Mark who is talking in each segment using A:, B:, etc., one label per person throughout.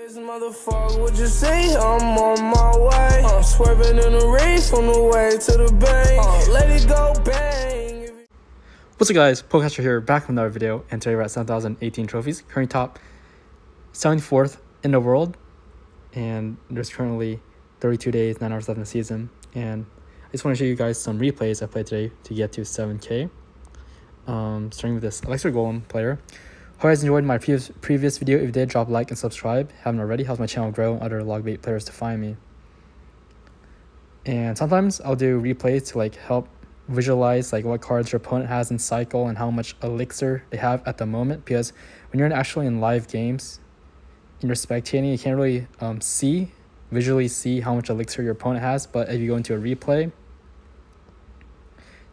A: Motherfucker, what you say? I'm on my way. Swerving in the reef on the way to the bank. Let it go bang.
B: What's up, guys? Pokecaster here, back with another video, and today we're at 7,018 trophies. Currently top 74th in the world, and there's currently 32 days, 9 hours left in the season. And I just want to show you guys some replays I played today to get to 7K. Starting with this Elixir Golem player. Hope you guys enjoyed my previous video. If you did, drop a like and subscribe. Haven't already, helps my channel grow and other Logbait players to find me. And sometimes I'll do replays to like help visualize like what cards your opponent has in cycle and how much elixir they have at the moment, because when you're actually in live games and you're spectating, you can't really visually see how much elixir your opponent has. But if you go into a replay, you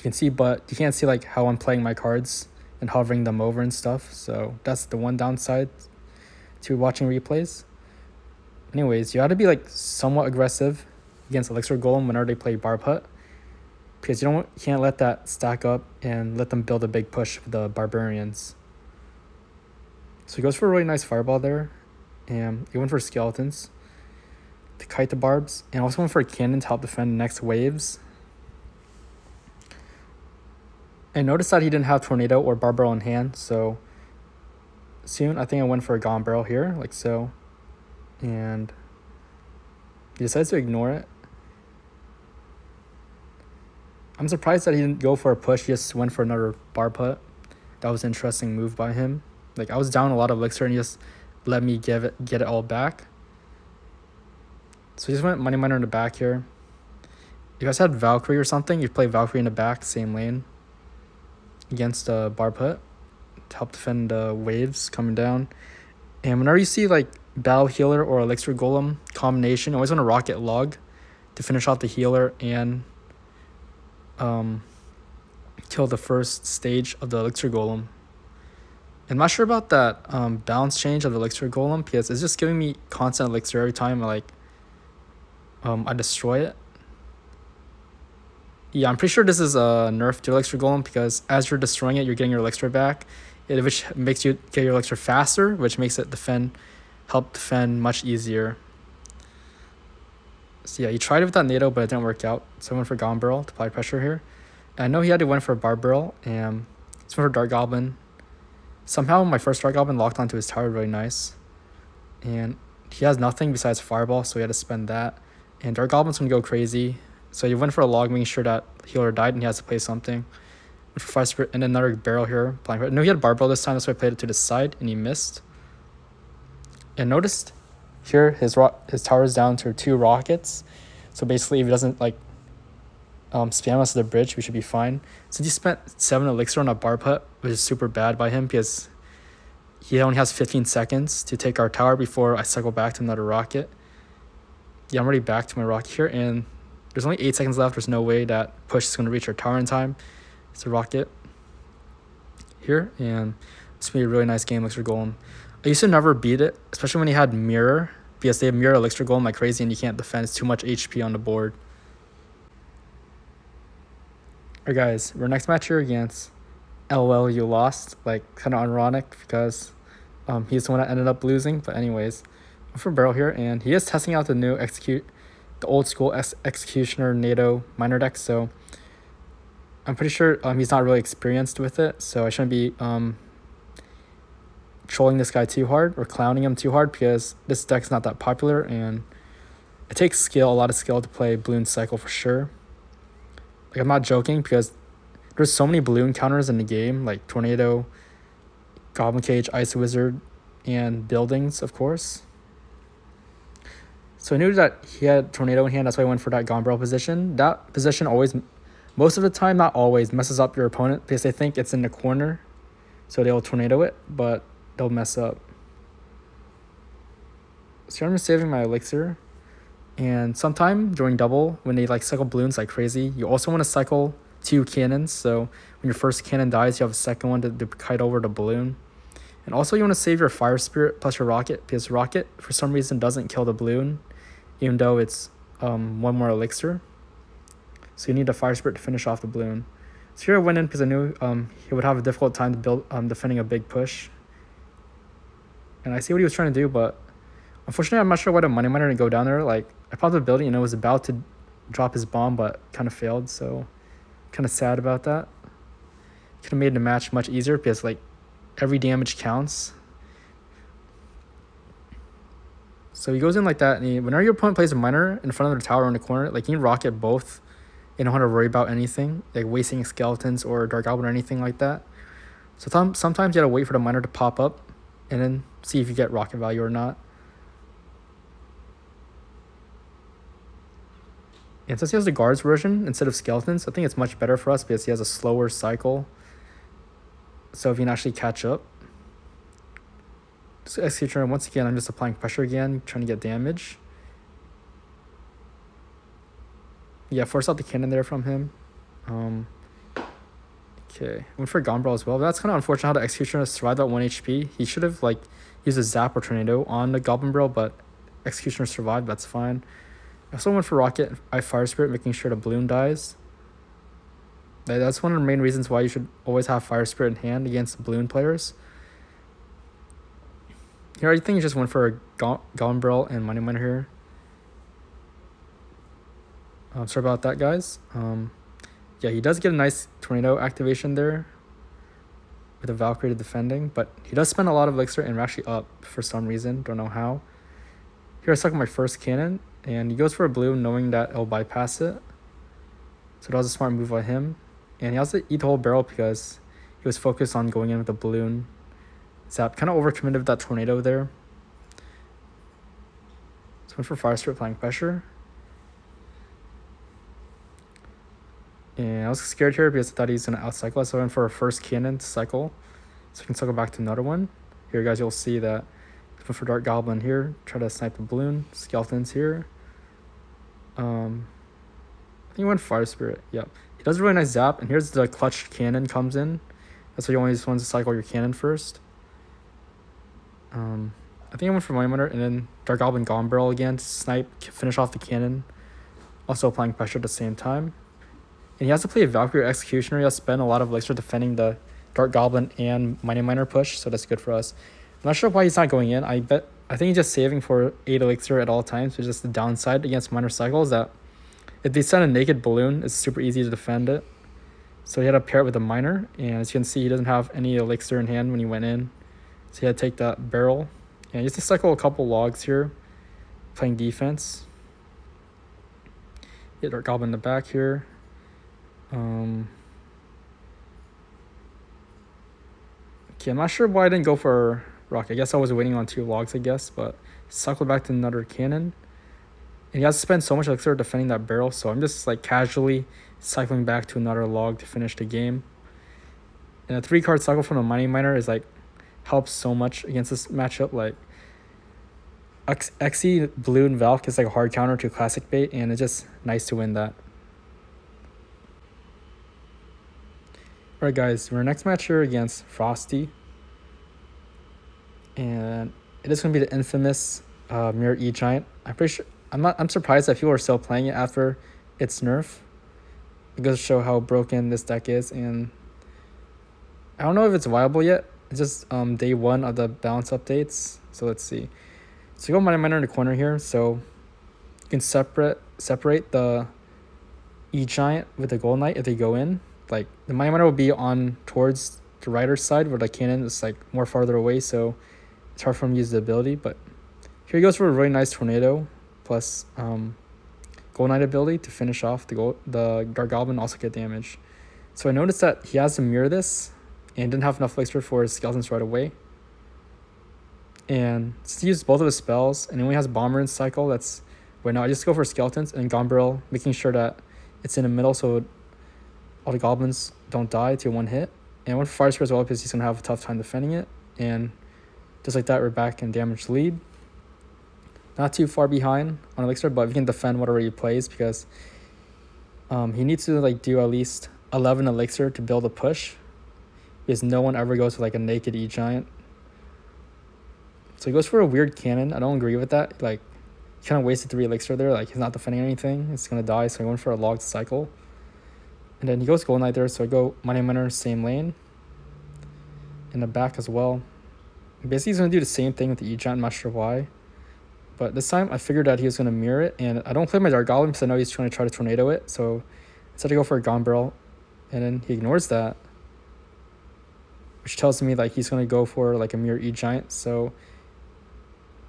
B: can see, but you can't see like how I'm playing my cards and hovering them over and stuff. So that's the one downside to watching replays. Anyways, you have to be like somewhat aggressive against Elixir Golem whenever they play Barb Hut, because you can't let that stack up and let them build a big push with the Barbarians. So he goes for a really nice Fireball there, and he went for Skeletons to kite the Barbs, and also went for a Cannon to help defend the next waves. I noticed that he didn't have Tornado or Barb Barrel in hand, so soon I think I went for a Gone Barrel here, like so. And he decides to ignore it. I'm surprised that he didn't go for a push, he just went for another Barb Hut. That was an interesting move by him. Like, I was down a lot of elixir and he just let me get it all back. So he just went Money Miner in the back here. If you guys had Valkyrie or something, you'd play Valkyrie in the back, same lane, against Barb Hut to help defend waves coming down. And whenever you see like Battle Healer or Elixir Golem combination, always want to Rocket Log to finish off the healer and kill the first stage of the Elixir Golem. I'm not sure about that balance change of the Elixir Golem, because it's just giving me constant elixir every time I destroy it. Yeah, I'm pretty sure this is a nerf to Elixir Golem, because as you're destroying it, you're getting your elixir back, which makes you get your elixir faster, which makes it help defend much easier. So yeah, he tried it with that NATO, but it didn't work out. So I went for Gone Barrel to apply pressure here. And I know he had to went for Barb Barrel, and he went for Dark Goblin. Somehow my first Dark Goblin locked onto his tower really nice. And he has nothing besides Fireball, so he had to spend that. And Dark Goblin's gonna go crazy. So he went for a log, making sure that healer died and he has to play something. Went for Fire Spirit and another barrel here. No, he had Barb Barrel this time, so I played it to the side and he missed. And noticed here his tower is down to 2 rockets. So basically, if he doesn't like spam us to the bridge, we should be fine. Since he spent 7 elixir on a Barb Hut, which is super bad by him, because he only has 15 seconds to take our tower before I cycle back to another rocket. Yeah, I'm already back to my rocket here, and there's only 8 seconds left. There's no way that push is going to reach our tower in time. It's a rocket here, and it's going to be a really nice game, Elixir Golem. I used to never beat it, especially when he had Mirror, because they have Mirror Elixir Golem like crazy and you can't defend. It's too much HP on the board. Alright guys, our next match here against LOL, you lost. Like, kind of ironic, because he's the one that ended up losing. But anyways, I'm for Barrel here, and he is testing out the old school Executioner NATO Miner deck, so I'm pretty sure he's not really experienced with it, so I shouldn't be trolling this guy too hard or clowning him too hard, because this deck's not that popular and it takes a lot of skill to play Balloon Cycle for sure. Like, I'm not joking, because there's so many balloon counters in the game, like Tornado, Goblin Cage, Ice Wizard, and Buildings, of course. So I knew that he had Tornado in hand, that's why I went for that Gone Barrel position. That position always, most of the time, not always, messes up your opponent, because they think it's in the corner, so they'll Tornado it, but they'll mess up. So I'm just saving my elixir. And sometime during double, when they like cycle balloons like crazy, you also want to cycle 2 cannons. So when your first cannon dies, you have a second one to kite over the balloon. And also you want to save your Fire Spirit plus your Rocket, because Rocket for some reason doesn't kill the balloon, even though it's 1 more elixir. So you need a Fire Spirit to finish off the balloon. So here I went in because I knew he would have a difficult time to defending a big push. And I see what he was trying to do, but Unfortunately, I'm not sure why the Money Miner didn't go down there. Like, I popped the ability and it was about to drop his bomb, but kind of failed, so kind of sad about that. Could have made the match much easier because, like, every damage counts. So he goes in like that, and whenever your opponent plays a miner in front of the tower in the corner, like, you can rocket both. You don't have to worry about anything, like wasting skeletons or Dark Goblin or anything like that. So sometimes you gotta wait for the miner to pop up and then see if you get rocket value or not. And since he has the guards version instead of skeletons, I think it's much better for us because he has a slower cycle. So if you can actually catch up. So Executioner, once again, I'm just applying pressure again, trying to get damage. Yeah, force out the cannon there from him. Okay, went for Gombrel as well. That's kind of unfortunate how the Executioner survived that 1 HP. He should have, like, used a Zap or Tornado on the Goblin Barrel, but Executioner survived, that's fine. I also went for Rocket. I Fire Spirit, making sure the balloon dies. That's one of the main reasons why you should always have Fire Spirit in hand against balloon players. Here, I think you just went for a Goblin Barrel and Money Miner here. Sorry about that, guys. Yeah, he does get a nice Tornado activation there with a Valkyrie defending, but he does spend a lot of Elixir and we're actually up for some reason. Don't know how. Here, I suck my first cannon, and he goes for a blue knowing that it'll bypass it. So that was a smart move by him. And he has to eat the whole barrel because he was focused on going in with the balloon. Zap kind of overcommitted with that Tornado there. So went for Fire Spirit, applying pressure. And I was scared here because I thought he was going to outcycle us. So I went for a first cannon to cycle. So we can cycle back to another one. Here, guys, you'll see that I went for Dark Goblin here. Try to snipe the balloon. Skeletons here. I think he went Fire Spirit. Yep. He does a really nice zap. And here's the clutch cannon comes in. That's why you always want to cycle your cannon first. I think I went for Money Miner and then Dark Goblin Goblin Barrel again to snipe, finish off the cannon. Also applying pressure at the same time. And he has to play a Valkyrie Executioner. He has to spend a lot of Elixir defending the Dark Goblin and Money Miner push, so that's good for us. I'm not sure why he's not going in. I think he's just saving for 8 Elixir at all times. It's just the downside against Miner cycles that if they send a naked balloon, it's super easy to defend it. So he had to pair it with a Miner, and as you can see, he doesn't have any Elixir in hand when he went in. So he had to take that barrel. And he has to cycle a couple logs here, playing defense. Get Dark Goblin in the back here. Okay, I'm not sure why I didn't go for rock. I guess I was waiting on 2 logs, I guess, but cycle back to another cannon. And he has to spend so much Elixir defending that barrel, so I'm just like casually cycling back to another log to finish the game. And a 3-card cycle from the Money Miner is like helps so much against this matchup. Like Xe, Blue, and Valk is like a hard counter to Classic Bait, and it's just nice to win that. Alright guys, our next match here against Frosty. And it is going to be the infamous Mir E Giant. I'm surprised that people are still playing it after its nerf. It goes to show how broken this deck is, and I don't know if it's viable yet. It's just day 1 of the balance updates. So let's see. So you go Money Miner in the corner here, so you can separate the E Giant with the Gold Knight if they go in. Like the Money Miner will be on towards the rider side where the cannon is like more farther away, so it's hard for him to use the ability. But here he goes for a really nice Tornado plus Gold Knight ability to finish off the Dark Goblin, also get damage. So I noticed that he has to mirror this and didn't have enough Elixir for his skeletons right away. And since he used both of his spells and he only has Bomber in cycle, that's right now I just go for skeletons and Gombrel, making sure that it's in the middle so all the goblins don't die to 1 hit. And I went for Fire Spirit as well because he's going to have a tough time defending it. And just like that, we're back in damage lead. Not too far behind on Elixir, but we can defend whatever he plays because he needs to like do at least 11 Elixir to build a push because no one ever goes with like a naked E Giant. So he goes for a weird cannon. I don't agree with that. Like, he kind of wasted 3 Elixir there. Like, he's not defending anything. It's going to die, so I went for a log cycle. And then he goes Gold Knight there, so I go Money Miner, same lane. In the back as well. Basically, he's going to do the same thing with the E Giant, I'm not sure why. But this time I figured out he was going to mirror it, and I don't play my Dark Goblin because I know he's trying to try to tornado it. So instead I go for a Gone Barrel, and then he ignores that, which tells me like he's going to go for like a Mir E Giant. So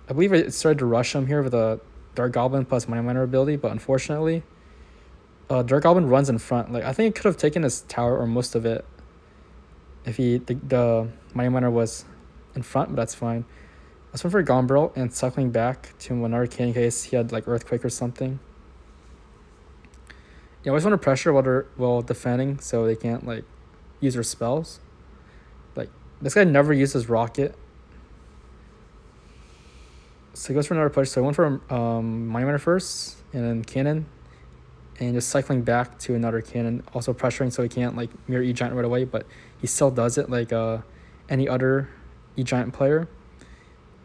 B: I believe I started to rush him here with a Dark Goblin plus Mighty Miner ability, but unfortunately, Dark Goblin runs in front. Like I think it could have taken his tower or most of it if the Mighty Miner was in front, but that's fine. Let's went for a Gone Barrel and cycling back to another can in case he had like Earthquake or something. You always want to pressure while defending so they can't like use their spells. Like this guy never uses Rocket. So he goes for another push. So I went for Mighty Miner first and then Cannon. And just cycling back to another cannon, also pressuring so he can't like Mir E Giant right away, but he still does it like any other E Giant player.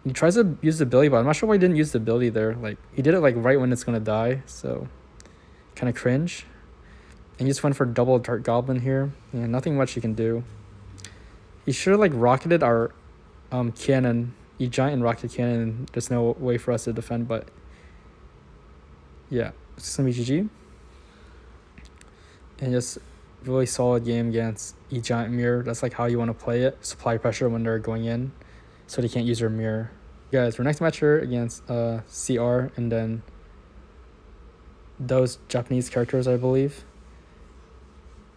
B: He tries to use the ability, but I'm not sure why he didn't use the ability there. Like he did it like right when it's gonna die, so kind of cringe. And he just went for double Dark Goblin here, and nothing much you can do. He should have like rocketed our cannon, E Giant and rocket cannon, and there's no way for us to defend. But yeah, it's just gonna be GG. And just really solid game against E Giant Mirror. That's like how you want to play it. Supply pressure when they're going in, so they can't use their mirror. Guys, our next match here against CR, and then those Japanese characters, I believe.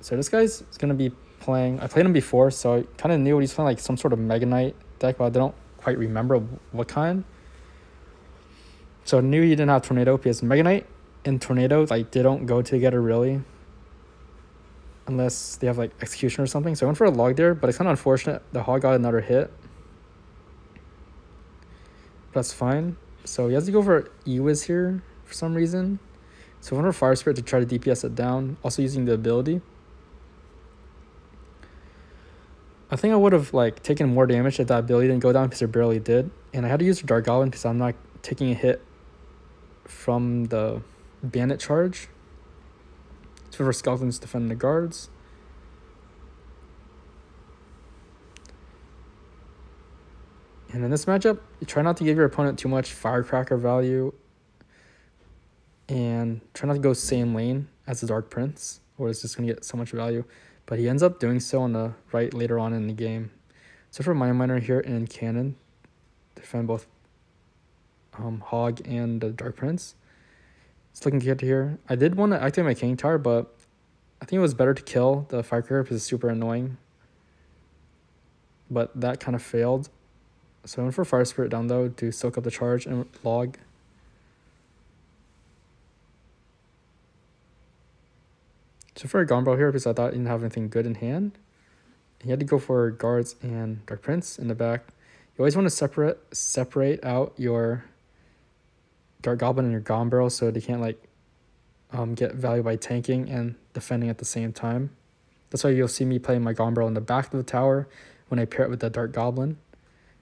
B: So this guy's gonna be playing. I played him before, so I kind of knew what he's playing, like some sort of Mega Knight deck, but I don't quite remember what kind. So I knew he didn't have Tornado because Mega Knight and Tornado like they don't go together really, unless they have like Execution or something. So I went for a Log there, but it's kind of unfortunate. The Hog got another hit. That's fine. So he has to go for Ewiz here for some reason. So I went for Fire Spirit to try to DPS it down, also using the ability. I think I would have like taken more damage if that ability didn't go down because it barely did. And I had to use the Dark Goblin because I'm not taking a hit from the Bandit charge. So for Skeletons defending the guards. And in this matchup, you try not to give your opponent too much Firecracker value. And try not to go same lane as the Dark Prince, or it's just going to get so much value. But he ends up doing so on the right later on in the game. So for Mighty Miner here and Cannon, defend both Hog and the Dark Prince. It's looking good here. I did want to activate my King Tower, but I think it was better to kill the Firecracker because it's super annoying. But that kind of failed. So I went for Fire Spirit down though to soak up the charge and Log. So for a Gone Barrel here because I thought he didn't have anything good in hand. He had to go for guards and Dark Prince in the back. You always want to separate out your Dark Goblin and your Gone Barrel so they can't like get value by tanking and defending at the same time. That's why you'll see me playing my Gone Barrel in the back of the tower when I pair it with the Dark Goblin.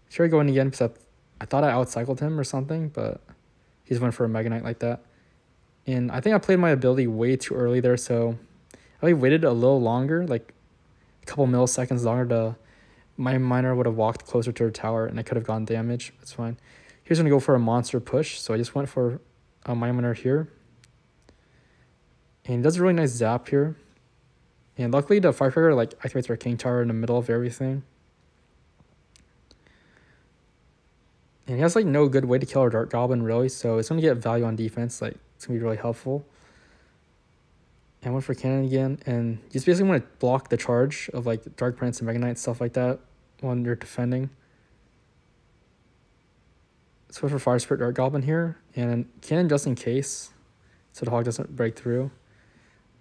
B: Sure, I go in again because I thought I outcycled him or something, but he's went for a Mega Knight like that. And I think I played my ability way too early there, so I waited a little longer, like a couple milliseconds longer. My miner would have walked closer to her tower and I could have gotten damage. That's fine. Here's going to go for a monster push, so I just went for a miner here. And he does a really nice zap here. And luckily the Firecracker like activates our King Tower in the middle of everything. And he has like no good way to kill our Dark Goblin really, so it's going to get value on defense. Like it's going to be really helpful. And I went for Cannon again, and you just basically want to block the charge of like Dark Prince and Mega Knight, stuff like that when you're defending. So I went for Fire Spirit Dark Goblin here, and Cannon just in case, so the Hog doesn't break through.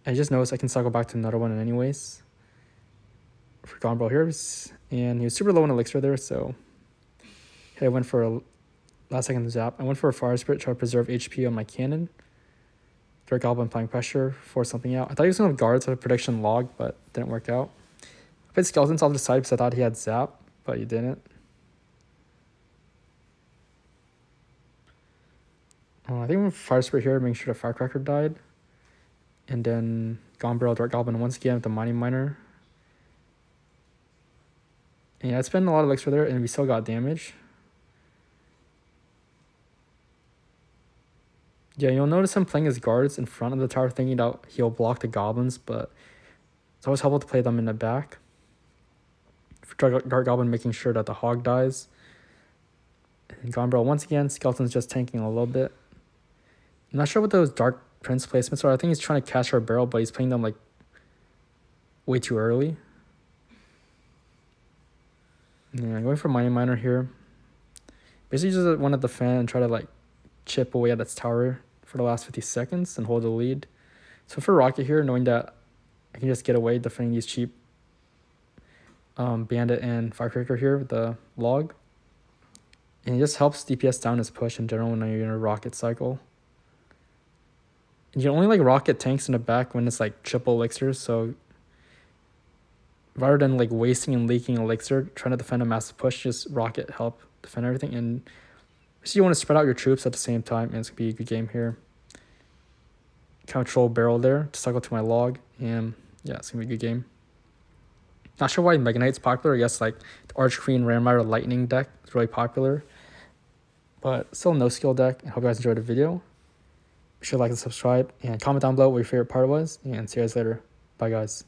B: I just noticed I can cycle back to another one anyways. For Gone Barrel here, and he was super low in Elixir there, so I went for a last second zap. I went for a Fire Spirit to try to preserve HP on my Cannon. Dark Goblin applying pressure, force something out. I thought he was going to have guards with a prediction Log, but didn't work out. I played Skeletons off the side because I thought he had zap, but he didn't. I think with Fire Spirit here, making sure the Firecracker died. And then Gone Barrel, Dark Goblin once again with the Mighty Miner. And yeah, I spent a lot of Elixir there, and we still got damage. Yeah, you'll notice him playing his guards in front of the tower, thinking that he'll block the goblins, but it's always helpful to play them in the back. Dark Goblin making sure that the hog dies. And Gonbrel, once again, Skeleton's just tanking a little bit. I'm not sure what those Dark Prince placements are. I think he's trying to catch our barrel, but he's playing them like way too early. Yeah, going for Mighty Miner here. Basically just want to defend and try to like chip away at its tower for the last 50 seconds and hold the lead. So for Rocket here, knowing that I can just get away defending these cheap Bandit and Firecracker here with the log. And it just helps DPS down his push in general when you're in a rocket cycle. And you only like rocket tanks in the back when it's like triple elixirs, so rather than like wasting and leaking elixir, trying to defend a massive push, just rocket help defend everything. And so you want to spread out your troops at the same time, and it's gonna be a good game here. Control barrel there to cycle to my log, and yeah, it's gonna be a good game. Not sure why Mega Knight's popular. I guess like the Arch Queen Ramrider Lightning deck is really popular, but still no skill deck. I hope you guys enjoyed the video. Be sure to like and subscribe and comment down below what your favorite part was, and see you guys later. Bye guys.